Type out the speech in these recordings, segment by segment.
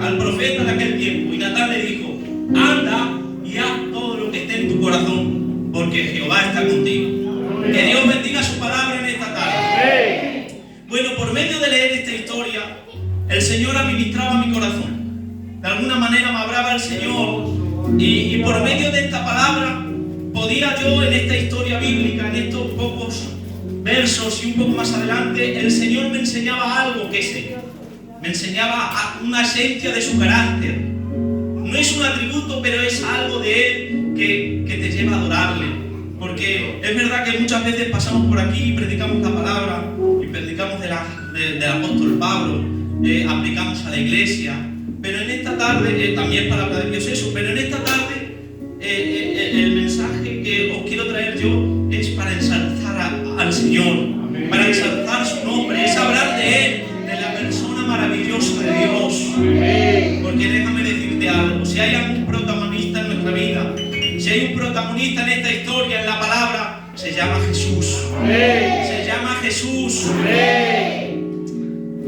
al profeta de aquel tiempo. Y Natán le dijo: anda y haz todo lo que esté en tu corazón, porque Jehová está contigo. Que Dios bendiga su palabra en esta tarde. Bueno, por medio de leer esta historia, el Señor administraba mi corazón. De alguna manera me hablaba el Señor, y por medio de esta palabra podía yo, en esta historia bíblica, en estos pocos versos y un poco más adelante, el Señor me enseñaba algo que es Él. Me enseñaba una esencia de su carácter. No es un atributo, pero es algo de Él que te lleva a adorarle. Porque es verdad que muchas veces pasamos por aquí y predicamos la palabra, y predicamos del apóstol Pablo, aplicamos a la iglesia, pero en esta tarde, también palabra de Dios eso, pero en esta tarde el mensaje que os quiero traer yo es para ensalzar al Señor. Amén. Para ensalzar su nombre, es hablar de Él, de la persona maravillosa de Dios. Amén. Porque déjame decirte algo: si hay algún protagonista en nuestra vida, si hay un protagonista en esta historia, en la palabra, se llama Jesús. Amén. Se llama Jesús. Amén.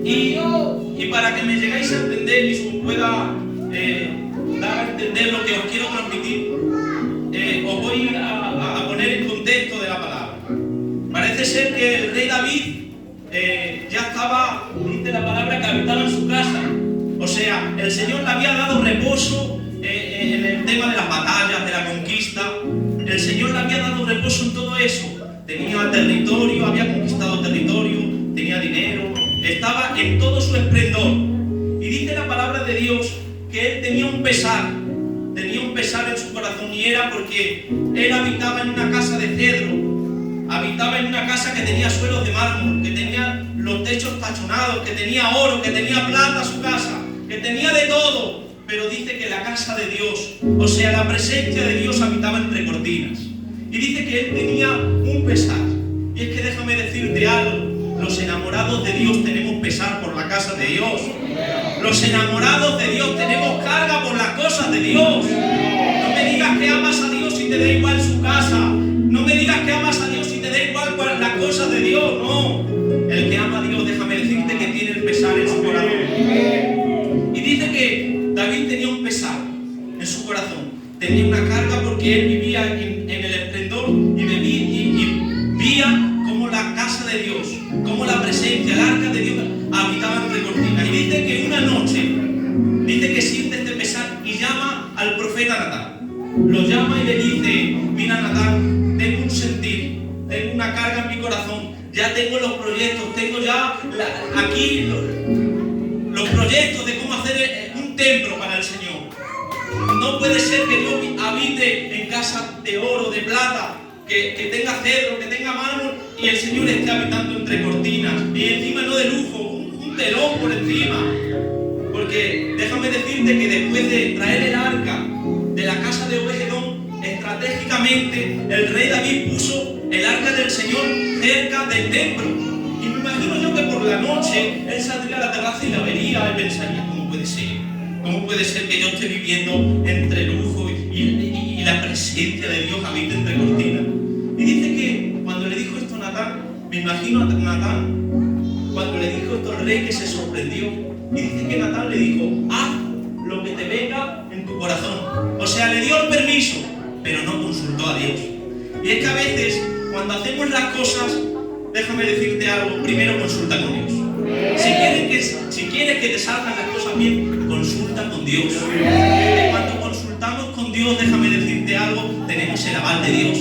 Y para que me llegáis a entender y se os pueda dar a entender lo que os quiero transmitir, os voy a poner en contexto de la palabra. Parece ser que el rey David ya estaba, dice la palabra, que habitaba en su casa. O sea, el Señor le había dado reposo en el tema de las batallas, de la conquista. El Señor le había dado reposo en todo eso. Tenía territorio, había conquistado territorio, tenía dinero, estaba en todo su esplendor. Y dice la palabra de Dios que él tenía un pesar en su corazón, y era porque él habitaba en una casa de cedro, habitaba en una casa que tenía suelos de mármol, que tenía los techos tachonados, que tenía oro, que tenía plata su casa, que tenía de todo. Pero dice que la casa de Dios, o sea, la presencia de Dios, habitaba entre cortinas. Y dice que él tenía un pesar. Y es que déjame decirte algo: los enamorados de Dios tenemos pesar por la casa de Dios. Los enamorados de Dios tenemos carga por las cosas de Dios. No me digas que amas a Dios y te da igual su casa. No me digas que amas a Dios y te da igual las cosas de Dios. No. El que ama a Dios, déjame decirte que tiene el pesar en su corazón. Y dice que David tenía un pesar en su corazón. Tenía una carga porque él vivía en el esplendor y vía como la casa de Dios, como la presencia, el arca de Dios habitaba entre cortinas. Y dice que una noche, dice que siente este pesar y llama al profeta Natán. Lo llama y le dice: mira, Natán, tengo un sentir, tengo una carga en mi corazón, ya tengo los proyectos, tengo ya aquí los proyectos de cómo hacer un templo para el Señor. No puede ser que Dios habite en casa de oro, de plata, que tenga cedro, que tenga mármol, y el Señor esté habitando entre cortinas, y encima no de lujo, un telón por encima. Porque déjame decirte que después de traer el arca de la casa de Obed-Edom, estratégicamente el rey David puso el arca del Señor cerca del templo. Y me imagino yo que por la noche él saldría a la terraza y la vería y pensaría: ¿cómo puede ser? ¿Cómo puede ser que yo esté viviendo entre lujo y la presencia de Dios habite entre cortinas? Y dice que cuando le dijo esto a Natán, me imagino a Natán, cuando le dijo esto al rey, que se sorprendió. Y dice que Natán le dijo: haz lo que te venga en tu corazón. O sea, le dio el permiso, pero no consultó a Dios. Y es que a veces, cuando hacemos las cosas, déjame decirte algo: primero consulta con Dios. Si quieres que te salgan las cosas bien, consulta con Dios. Y cuando consultamos con Dios, déjame decirte algo: tenemos el aval de Dios.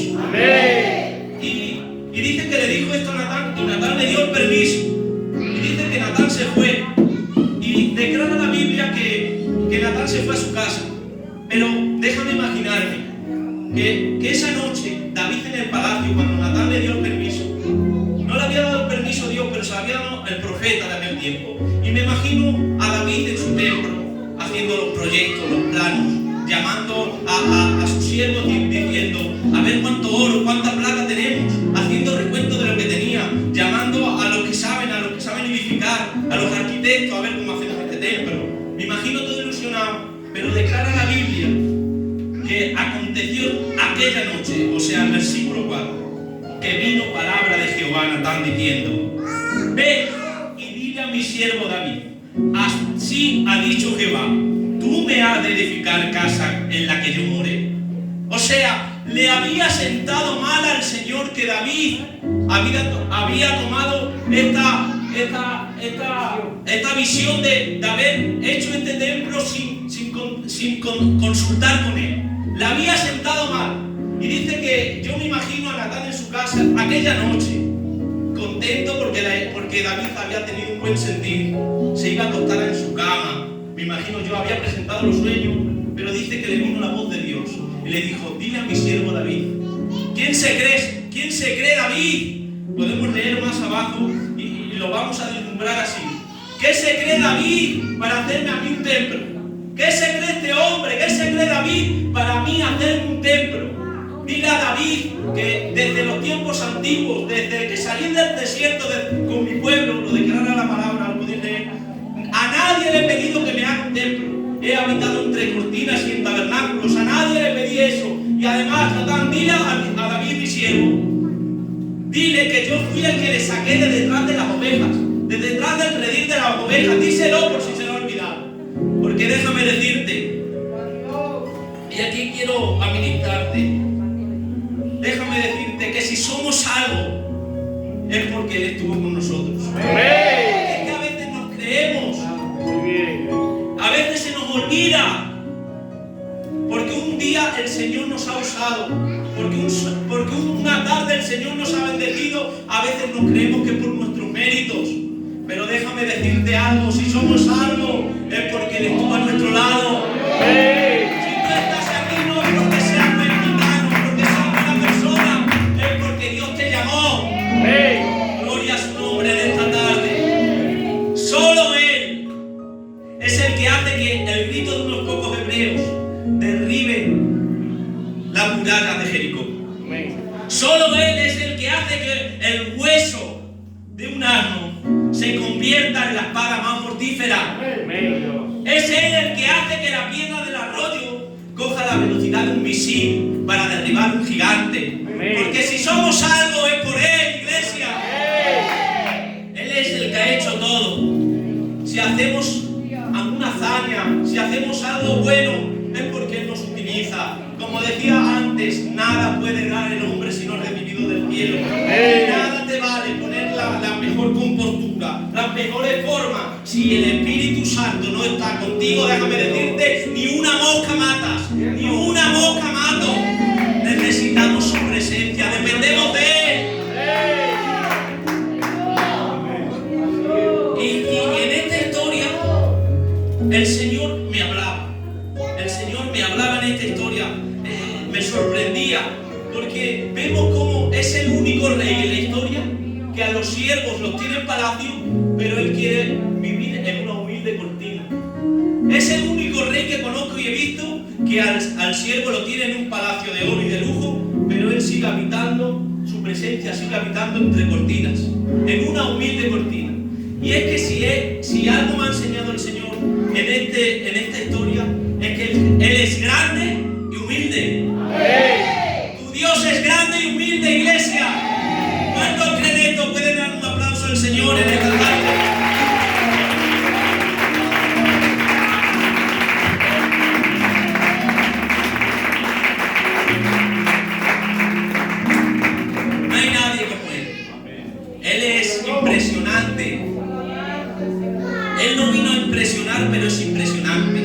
Y dice que le dijo esto a Natán, y Natán le dio el permiso. Y dice que Natán se fue. Y declara la Biblia que Natán se fue a su casa. Pero déjame imaginarme que esa noche, David en el palacio, cuando Natán le dio el permiso, no le había dado el permiso Dios, pero se lo había dado el profeta de aquel tiempo. Y me imagino a David en su templo, haciendo los proyectos, los planos, llamando a sus siervos y diciendo: a ver cuánto oro, cuánta plata tenemos, haciendo recuento de lo que tenía, llamando a los que saben edificar, a los arquitectos, a ver cómo hacemos este templo. Me imagino todo ilusionado, pero declara la Biblia que aconteció aquella noche, o sea, el versículo 4, que vino palabra de Jehová a Natán diciendo: ve y dile a mi siervo David, así ha dicho Jehová, tú me has de edificar casa en la que yo more. O sea, le había sentado mal al Señor que David había tomado esta visión de haber hecho este templo sin consultar con él. Le había sentado mal. Y dice que yo me imagino a Natán en su casa aquella noche, contento porque David había tenido un buen sentir. Se iba a acostar en su cama. Me imagino yo, había presentado los sueños, pero dice que le vino la voz de Dios y le dijo, dile a mi siervo David. ¿Quién se cree David? Podemos leer más abajo y lo vamos a deslumbrar así. ¿Qué se cree David para hacerme a mí un templo? ¿Qué se cree este hombre? ¿Qué se cree David para mí hacerme un templo? Dile a David que desde los tiempos antiguos, desde que salí del desierto con mi pueblo, lo declara la palabra, lo podéis leer, a nadie le he pedido que me haga un templo. He habitado entre cortinas y en tabernáculos, a nadie le pedí eso. Y además, Natán, dile a David, mi siervo, dile que yo fui el que le saqué de detrás de las ovejas, de detrás del redil de las ovejas. Díselo por si se lo ha olvidado. Porque déjame decirte, y aquí quiero administrarte, déjame decirte que si somos algo, es porque Él estuvo con nosotros. Es que a veces nos creemos, a veces se nos olvida, porque un día el Señor nos ha usado, porque una tarde el Señor nos ha bendecido. A veces nos creemos que es por nuestros méritos, pero déjame decirte algo, si somos algo, es porque Él estuvo a nuestro lado. Si tú estás aquí no es porque seas mexicano, porque seas buena persona, es porque Dios te llamó. Gloria a su nombre en esta tarde. Solo Él es el que hace que el grito de unos pocos hebreos derribe la muralla de Jericó. Solo Él es el que hace que el hueso de un asno se convierta en la espada más mortífera. Es Él el que hace que la piedra del arroyo coja la velocidad de un misil para derribar un gigante. Porque si somos algo es por Él, iglesia. Él es el que ha hecho todo. Si hacemos alguna hazaña, si hacemos algo bueno, es porque Él nos utiliza. Como decía antes, nada puede dar el hombre si no es recibido del cielo. Nada te vale poner la mejor compostura, las mejores formas. Si el Espíritu Santo no está contigo, déjame decirte, ni una mosca matas, ni una mosca mato. Necesitamos su presencia, dependemos de Él. Y en esta historia, el Señor me hablaba. El Señor me hablaba en esta historia. Me sorprendía, porque vemos cómo es el único rey en la historia que a los siervos los tiene en palacio, pero Él quiere vivir en una humilde cortina. Es el único rey que conozco y he visto que al siervo lo tiene en un palacio de oro y de lujo, pero Él sigue habitando, su presencia sigue habitando entre cortinas, en una humilde cortina. Y es que si algo me ha enseñado el Señor en esta historia, es que Él es grande y humilde. Tu Dios es grande y humilde, iglesia. ¿Cuántos creen esto? Pueden dar un aplauso al Señor en esta tarde. No hay nadie como Él. Él es impresionante. Él no vino a impresionar, pero es impresionante.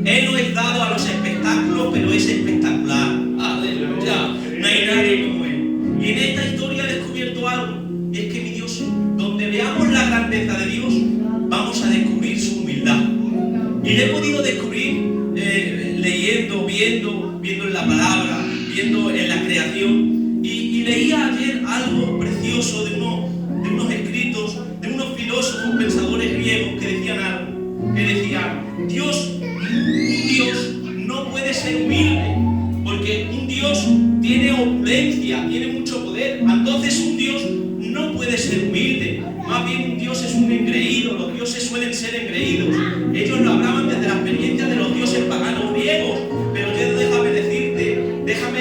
Él no es dado a los espectáculos, pero es espectacular. Aleluya. No hay nadie como Él. Y en esta historia he descubierto algo. Y es que mi Dios, donde veamos la grandeza de Dios, vamos a descubrir su humildad. Y le he podido descubrir leyendo, viendo en la palabra, viendo en la creación. Y leía ayer algo precioso de unos escritos, de unos filósofos, pensadores griegos que decían algo. Que decían, un Dios no puede ser humilde, porque un Dios tiene opulencia, tiene mucho poder. Entonces un Dios no puede ser humilde, más bien un Dios es un engreído. Los dioses suelen ser engreídos. Ellos lo hablaban desde la experiencia de los dioses paganos griegos, pero yo déjame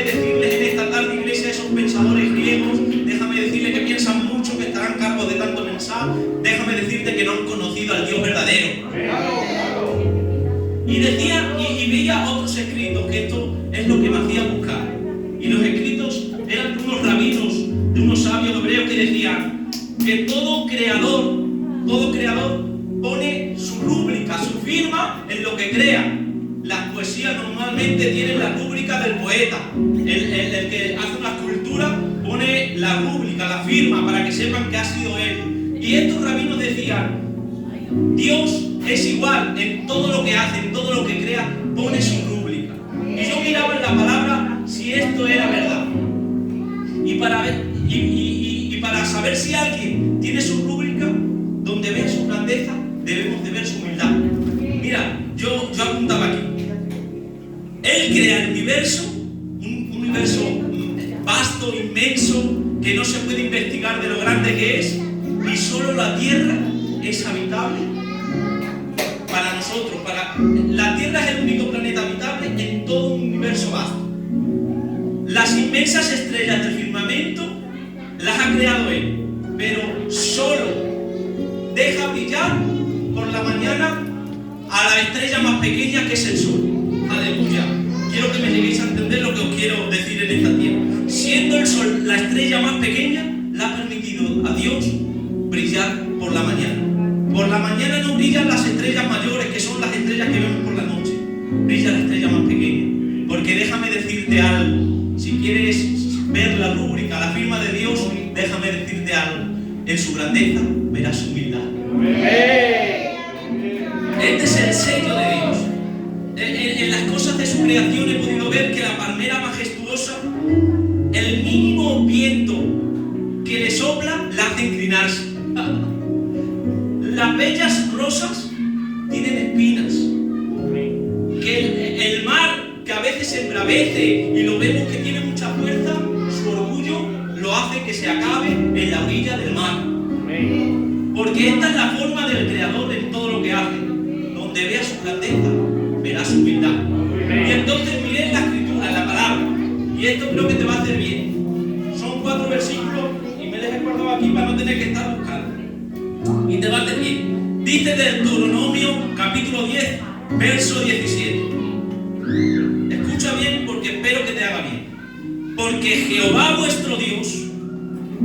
decirles en esta tarde, iglesia, esos pensadores griegos, déjame decirles que piensan mucho, que estarán cargos de tanto mensaje, déjame decirte que no han conocido conocido al Dios verdadero. Y decía, y veía otros escritos, que esto es lo que me hacía buscar. Y los escritos eran de unos rabinos, de unos sabios hebreos que decían que todo creador pone su rúbrica, su firma en lo que crea. Las poesías normalmente tienen la rúbrica del poeta. El que hace una escultura pone la rúbrica, la firma, para que sepan que ha sido él. Y estos rabinos decían, Dios es igual en todo lo que hace, en todo lo que crea, pone su rúbrica. Y yo miraba en la palabra si esto era verdad. Y para saber si alguien tiene su rúbrica, donde ve su grandeza, debemos de ver su humildad. Mira, yo apuntaba aquí. Él crea el universo, un universo vasto, inmenso, que no se puede investigar de lo grande que es, y solo la Tierra es habitable para nosotros. La Tierra es el único planeta habitable en todo un universo vasto. Las inmensas estrellas del firmamento las ha creado Él, pero solo deja brillar por la mañana a la estrella más pequeña, que es el Sol. Aleluya. Quiero que me lleguéis a entender lo que os quiero decir en esta tierra. Siendo el Sol la estrella más pequeña, le ha permitido a Dios brillar por la mañana. Por la mañana no brillan las estrellas mayores, que son las estrellas que vemos por la noche. Brilla la estrella más pequeña. Porque déjame decirte algo. Si quieres ver la rúbrica, la firma de Dios, déjame decirte algo. En su grandeza verás su humildad. Este es el sello de Dios. En las cosas de su creación he podido ver que la palmera majestuosa, el mínimo viento que le sopla, la hace inclinarse. Las bellas rosas tienen espinas. Que el mar, que a veces se embravece y lo vemos que tiene mucha fuerza, su orgullo lo hace que se acabe en la orilla del mar. Porque esta es la forma del Creador en todo lo que hace. Donde vea su grandeza, verá su humildad. Y entonces miré en la escritura, en la palabra, y esto creo que te va a hacer bien. Son 4 versículos y me les he guardado aquí para no tener que estar buscando. Y te va a hacer bien. Dice del Deuteronomio capítulo 10, verso 17. Escucha bien, porque espero que te haga bien. Porque Jehová vuestro Dios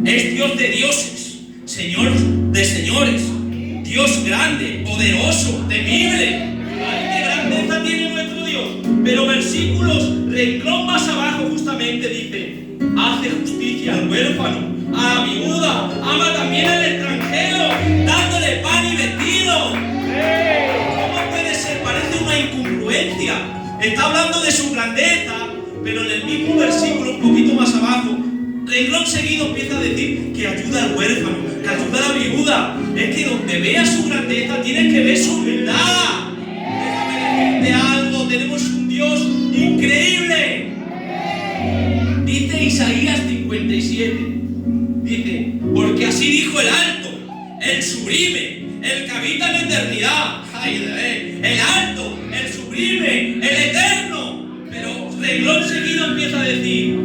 es Dios de dioses, Señor de señores, Dios grande, poderoso, temible. ¡Ay, qué grandeza tiene nuestro Dios! Pero versículos, renglón más abajo, justamente dice: hace justicia al huérfano, a la viuda, ama también al extranjero, dándole pan y vestido. ¿Cómo puede ser? Parece una incongruencia. Está hablando de su grandeza, pero en el mismo versículo, un poquito más abajo, renglón seguido empieza a decir que ayuda al huérfano, que ayuda a la viuda. Es que donde veas su grandeza tienes que ver su humildad. Déjame decirte algo, tenemos un Dios increíble. Dice Isaías 57, dice: porque así dijo el alto, el sublime, el que habita en eternidad. Ay, el alto, el sublime, el eterno. Pero renglón seguido empieza a decir,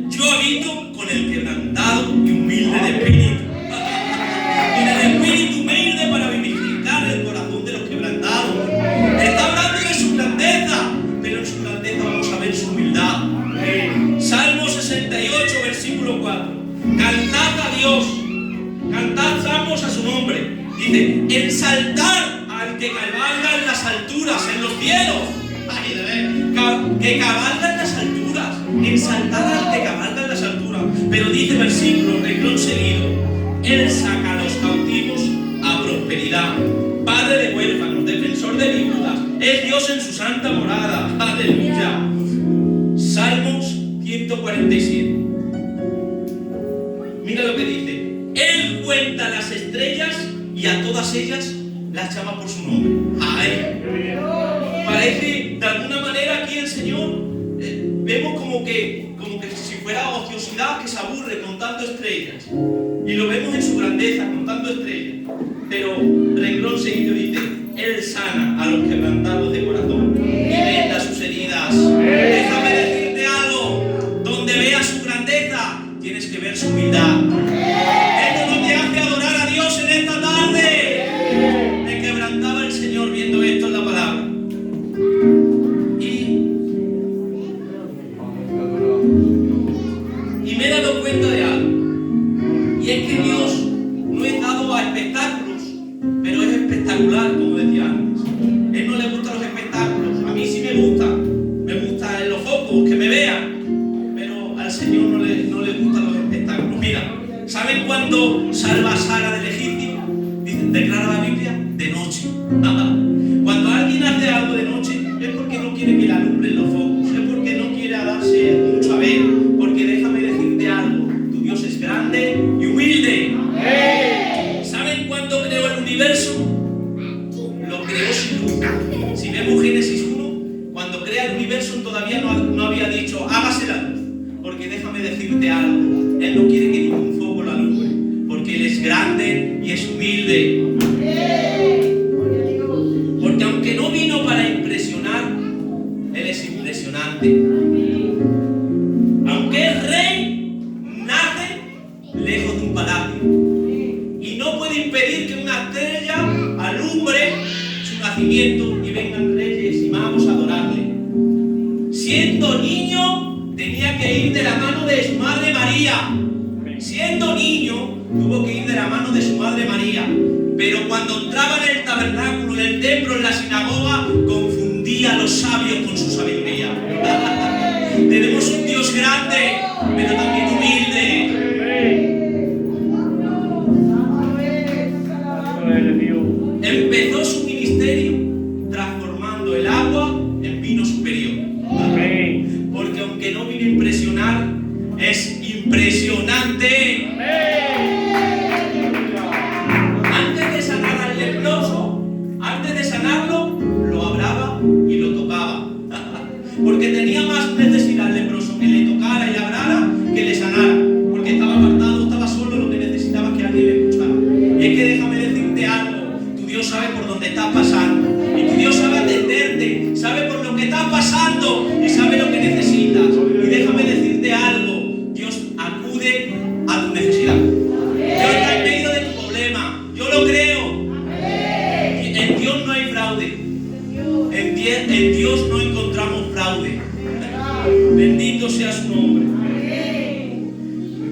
yo habito con el quebrantado y humilde de espíritu. Con el espíritu humilde para vivificar el corazón de los quebrantados. Está hablando de su grandeza, pero en su grandeza vamos a ver su humildad. Salmo 68, versículo 4. Cantad a Dios, cantad salmos a su nombre. Dice: ensaltar al que cabalga en las alturas, en los cielos. Que cabalga en las alturas, ensaltar al que cabalga en las alturas. Pero dice versículo, renglón seguido: Él saca a los cautivos a prosperidad, padre de huérfanos, defensor de viudas, es Dios en su santa morada. Aleluya. Salmos 147. Mira lo que dice: Él cuenta las estrellas y a todas ellas las llama por su nombre. ¡Ay! Parece, de alguna manera, aquí el Señor, vemos como que si fuera ociosidad, que se aburre contando estrellas. Y lo vemos en su grandeza, contando estrellas. Pero renglón seguido dice: Él sana a los quebrantados de corazón y venda sus heridas. Déjame decirte algo: donde veas su grandeza, tienes que ver su humildad. Esto no tiene es que Dios no es dado a espectáculos, pero es espectacular, como decía antes. Él no le gustan los espectáculos. A mí sí me gusta en los focos, que me vean, pero al Señor no le gustan los espectáculos. Mira, ¿saben cuándo salva a Sara del Egipcio? Declara la Biblia, de noche. Cuando alguien hace algo de noche, es porque no quiere que le alumbren los focos, es porque no quiere darse mucho a ver, porque déjame decirte algo, tu Dios es grande y humilde. ¿Saben cuándo creó el universo? Lo creó sin luz. Si vemos Génesis 1, cuando crea el universo todavía no había dicho, hágase la luz, porque déjame decirte algo, Él no quiere que ningún foco lo alumbre, porque Él es grande y es humilde. Porque aunque no vino para impresionar, Él es impresionante. Aunque es rey, nace lejos de un palacio y no puede impedir que una estrella alumbre su nacimiento y vengan reyes y magos a adorarle. Siendo niño, tenía que ir de la mano de su madre María. Siendo niño, tuvo que ir de la mano de su madre María. Pero cuando entraba en el tabernáculo, en el templo, en la sinagoga, confundía a los sabios con su sabiduría. Tenemos un Dios grande, pero también humilde. Empezó su ministerio transformando el agua en vino superior. Porque aunque no vino a impresionar, es impresionante. Antes de sanarlo, lo hablaba y lo tocaba. Porque tenía más necesidad el leproso que le tocara y le hablara que le sanara. Porque estaba apartado, estaba solo, lo que necesitaba es que alguien le escuchara. Y es que déjame decirte algo, tu Dios sabe por dónde estás pasando. Y tu Dios sabe atenderte, sabe por lo que estás pasando y sabe lo que necesitas. Y déjame decirte algo, Dios acude a tu necesidad. Dios está en medio de tu problema, yo lo creo. En Dios no hay fraude. En Dios no encontramos fraude. Bendito sea su nombre.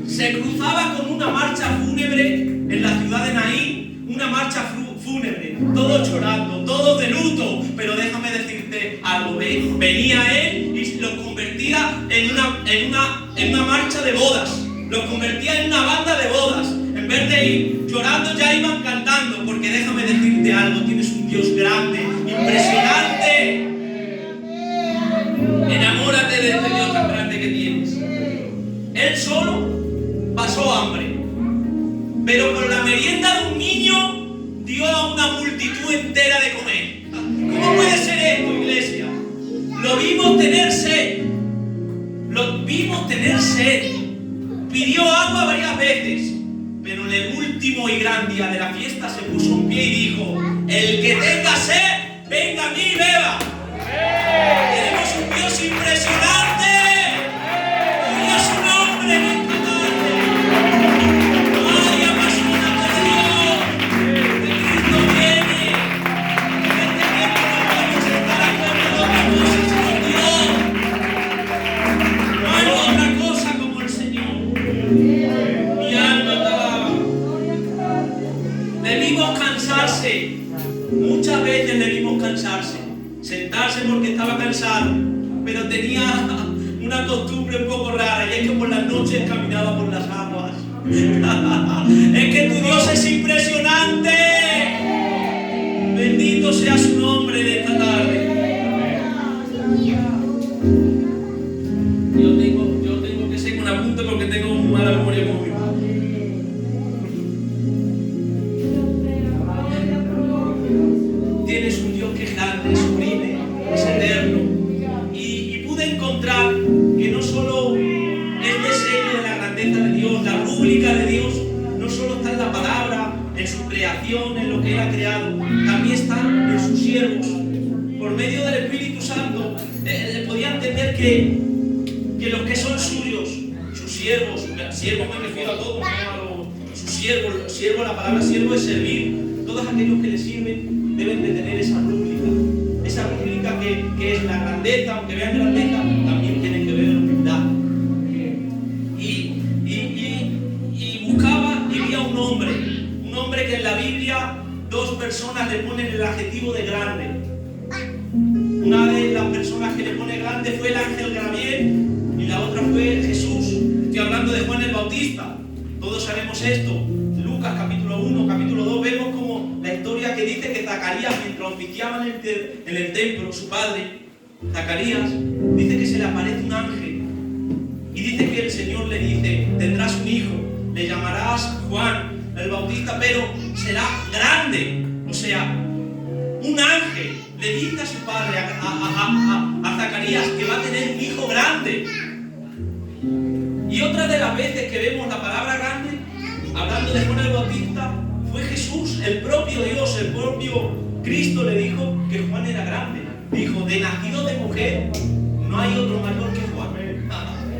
Se cruzaba con una marcha fúnebre en la ciudad de Naín, una marcha fúnebre, todos llorando, todos de luto. Pero déjame decirte algo, venía él y los convertía en una marcha de bodas. Los convertía en una banda de bodas. En vez de ir llorando, ya iban cantando. Porque déjame decirte algo, tienes un Dios grande, impresionante. Enamórate de este Dios tan grande que tienes. Él solo pasó hambre, pero con la merienda de un niño dio a una multitud entera de comer. ¿Cómo puede ser esto, iglesia? Lo vimos tener sed. Pidió agua varias veces, pero en el último y gran día de la fiesta se puso en pie y dijo: el que tenga sed, venga a mí y beba. Tenemos un Dios impresionante. Gloria a su nombre en esta tarde. Ay, apasionate de Dios. Que Cristo viene. En este tiempo no podemos estar haciendo otra cosa sino Dios. No hay otra cosa como el Señor. Mi alma te alaba. Debimos cansarse. Muchas veces debimos cansarse. Sentarse porque estaba cansado, pero tenía una costumbre un poco rara, y es que por las noches caminaba por las aguas. Es que tu Dios es impresionante. Bendito sea su nombre en esta tarde. Yo tengo que ser con apunte porque tengo mala memoria conmigo. Tienes un Dios que es grande, sublime, es eterno. Y pude encontrar que no solo este sello de la grandeza de Dios, la rúbrica de Dios, no solo está en la palabra, en su creación, en lo que Él ha creado, también está en sus siervos. Por medio del Espíritu Santo, podía entender que los que son suyos, sus siervos me refiero a todos, sus siervos, la palabra siervo es servir. Todos aquellos que le sirven deben de tener esa rúbrica que es la grandeza, aunque vean grandeza, también tienen que ver en humildad. Y buscaba y un hombre que en la Biblia dos personas le ponen el adjetivo de grande. Una de las personas que le pone grande fue el ángel Gabriel y la otra fue Jesús. Estoy hablando de Juan el Bautista. Todos sabemos esto. Lucas capítulo 1, capítulo 2, vemos como la historia que dice que Zacarías, mientras oficiaba en el templo, su padre, Zacarías, dice que se le aparece un ángel y dice que el Señor le dice: tendrás un hijo, le llamarás Juan el Bautista, pero será grande. O sea, un ángel le dice a su padre, a Zacarías, que va a tener un hijo grande. Y otra de las veces que vemos la palabra grande, hablando de Juan el Bautista, fue Jesús, el propio Dios, el propio Cristo le dijo que Juan era grande. Dijo: de nacido de mujer no hay otro mayor que Juan.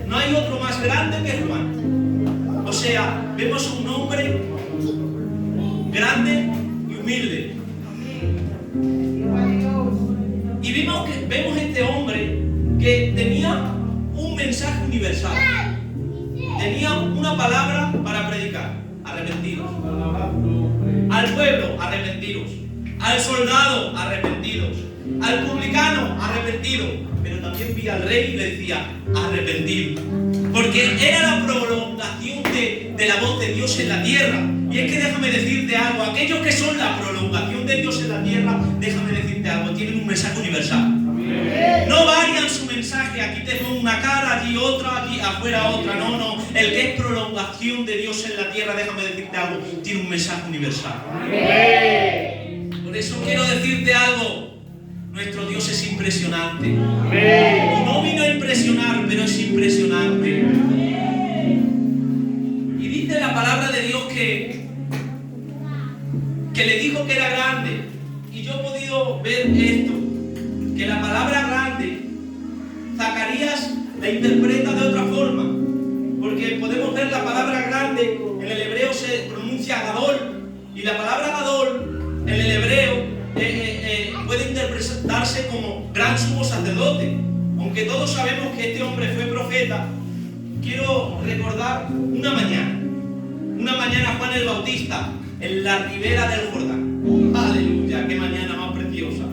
No hay otro más grande que Juan. O sea, vemos un hombre grande y humilde. Y vemos este hombre que tenía un mensaje universal. Tenía una palabra para predicar: arrepentiros. Al pueblo, arrepentiros. Al soldado, arrepentiros. Al publicano, arrepentido. Pero también vi al rey y le decía: arrepentido. Porque era la prolongación de la voz de Dios en la tierra. Y es que déjame decirte algo: aquellos que son la prolongación de Dios en la tierra, déjame decirte algo, tienen un mensaje universal. No varían su mensaje: aquí te pongo una cara, allí otra, allí afuera otra. No, no. El que es prolongación de Dios en la tierra, déjame decirte algo, tiene un mensaje universal. Por eso quiero decirte algo: nuestro Dios es impresionante. Y no vino a impresionar, pero es impresionante. Y dice la palabra de Dios que le dijo que era grande. Y yo he podido ver esto, que la palabra grande, Zacarías la interpreta de otra forma. Porque podemos ver la palabra grande, en el hebreo se pronuncia Gadol. Y la palabra Gadol, en el hebreo, puede interpretarse como gran sumo sacerdote. Aunque todos sabemos que este hombre fue profeta, quiero recordar una mañana Juan el Bautista en la ribera del Jordán. Aleluya, qué mañana más preciosa.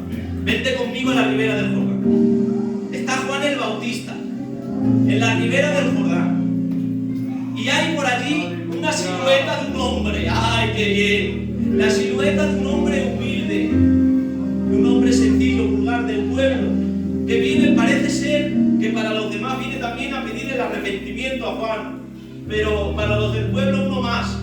Vente conmigo a la ribera del Jordán. Está Juan el Bautista en la ribera del Jordán y hay por allí una silueta de un hombre. ¡Ay, qué bien! La silueta de un hombre humilde, de un hombre sencillo, vulgar, del pueblo, que viene, parece ser que para los demás viene también a pedir el arrepentimiento a Juan, pero para los del pueblo uno más,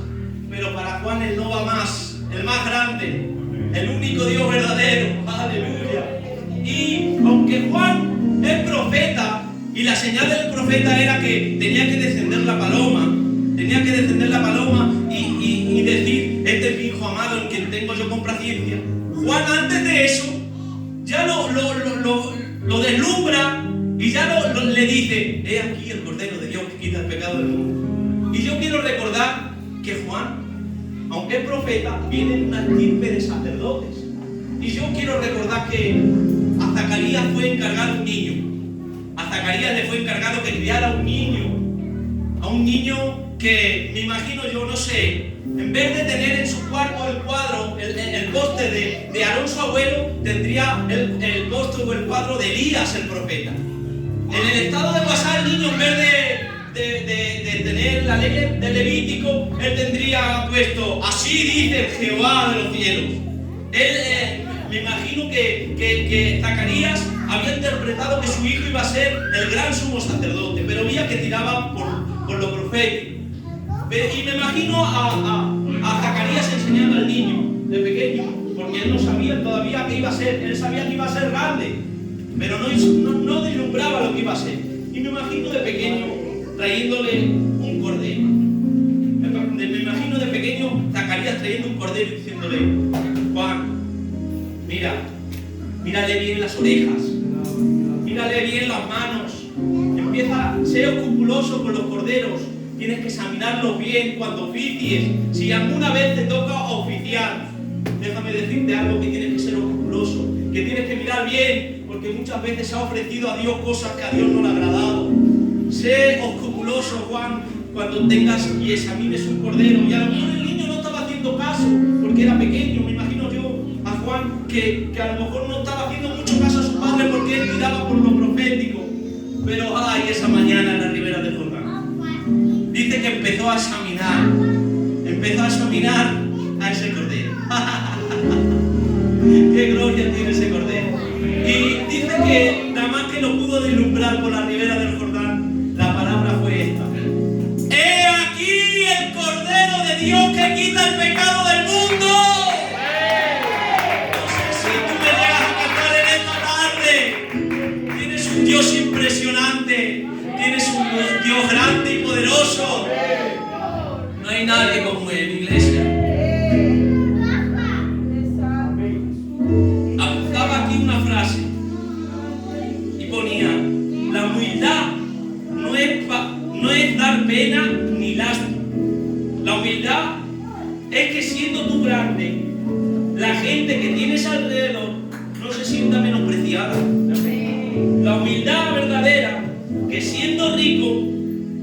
pero para Juan él no va más, el más grande, el único Dios verdadero. ¡Aleluya! Y aunque Juan es profeta, y la señal del profeta era que tenía que descender la paloma, y decir: este es mi hijo amado en quien tengo yo complacencia. Juan, antes de eso, ya lo deslumbra y ya le dice: he aquí el Cordero de Dios que quita el pecado del mundo. Y yo quiero recordar que Juan, aunque es profeta, viene de una estirpe de sacerdotes. Y yo quiero recordar que a Zacarías fue encargado un niño. A Zacarías le fue encargado que criara a un niño que, me imagino yo, no sé, en vez de tener en su cuarto el cuadro, el poste de Aarón su abuelo, tendría el poste o el cuadro de Elías el profeta. En el estado de pasar el niño, en vez de tener la ley del Levítico, él tendría puesto: así dice Jehová de los cielos. Me imagino que Zacarías había interpretado que su hijo iba a ser el gran sumo sacerdote, pero veía que tiraba por lo profético. Y me imagino a Zacarías enseñando al niño de pequeño, porque él no sabía todavía qué iba a ser. Él sabía que iba a ser grande, pero no deslumbraba lo que iba a ser. Y me imagino de pequeño trayéndole un cordero. Me imagino de pequeño Zacarías trayendo un cordero y diciéndole: Juan, mírale bien las orejas, mírale bien las manos, empieza, sé escrupuloso con los corderos, tienes que examinarlos bien cuando oficies. Si alguna vez te toca oficiar, déjame decirte algo, que tienes que ser escrupuloso, que tienes que mirar bien, porque muchas veces ha ofrecido a Dios cosas que a Dios no le ha agradado. Sé escrupuloso, Juan, cuando tengas y examines un cordero, y a lo mejor el niño porque era pequeño. Me imagino yo a Juan que a lo mejor no estaba haciendo mucho caso a su padre porque él tiraba por lo profético. Pero ay, esa mañana en la ribera del Jordán, dice que empezó a examinar a ese cordero. ¡Qué gloria tiene ese cordero! Y dice que nada más que lo pudo deslumbrar por la ribera del Jordán, la palabra fue esta: ¡He aquí el Cordero de Dios que quita el pecado del mundo! No sé si tú me llegas a cantar en esta tarde. Tienes un Dios impresionante, tienes un Dios grande y poderoso. No hay nadie como Él, iglesia. Apuntaba aquí una frase y ponía: la humildad no es dar pena ni lástima. La humildad es que siendo tú grande, la gente que tienes alrededor no se sienta menospreciada. La humildad verdadera, que siendo rico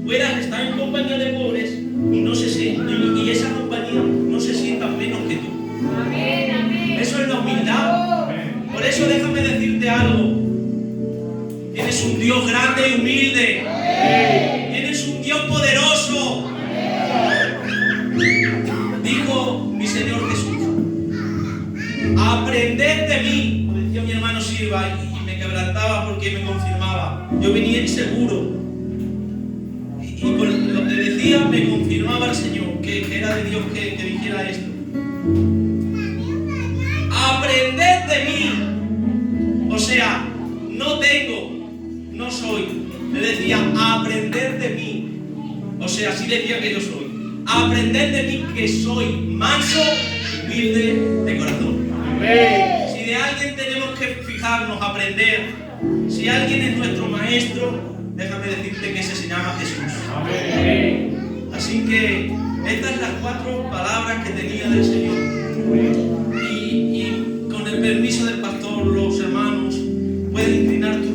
puedas estar en compañía de pobres y esa compañía no se sientan menos que tú. Eso es la humildad. Por eso déjame decirte algo. Tienes un Dios grande y humilde. Tienes un Dios poderoso. Dijo mi Señor Jesús: aprended de mí. Lo decía mi hermano Silva y me quebrantaba porque me confirmaba. Yo venía inseguro. Y con lo que decía me confirmaba el Señor que era de Dios que dijera esto. Aprended de mí. O sea, no tengo, no soy. Le decía, aprended de mí. O sea, así decía que yo soy. Aprended de mí que soy manso, humilde de corazón. Amén. Si de alguien tenemos que fijarnos, aprender, si alguien es nuestro maestro, déjame decirte que ese se llama Jesús. Amén. Así que estas son las 4 palabras que tenía del Señor. Y con el permiso del pastor, los hermanos pueden inclinar tu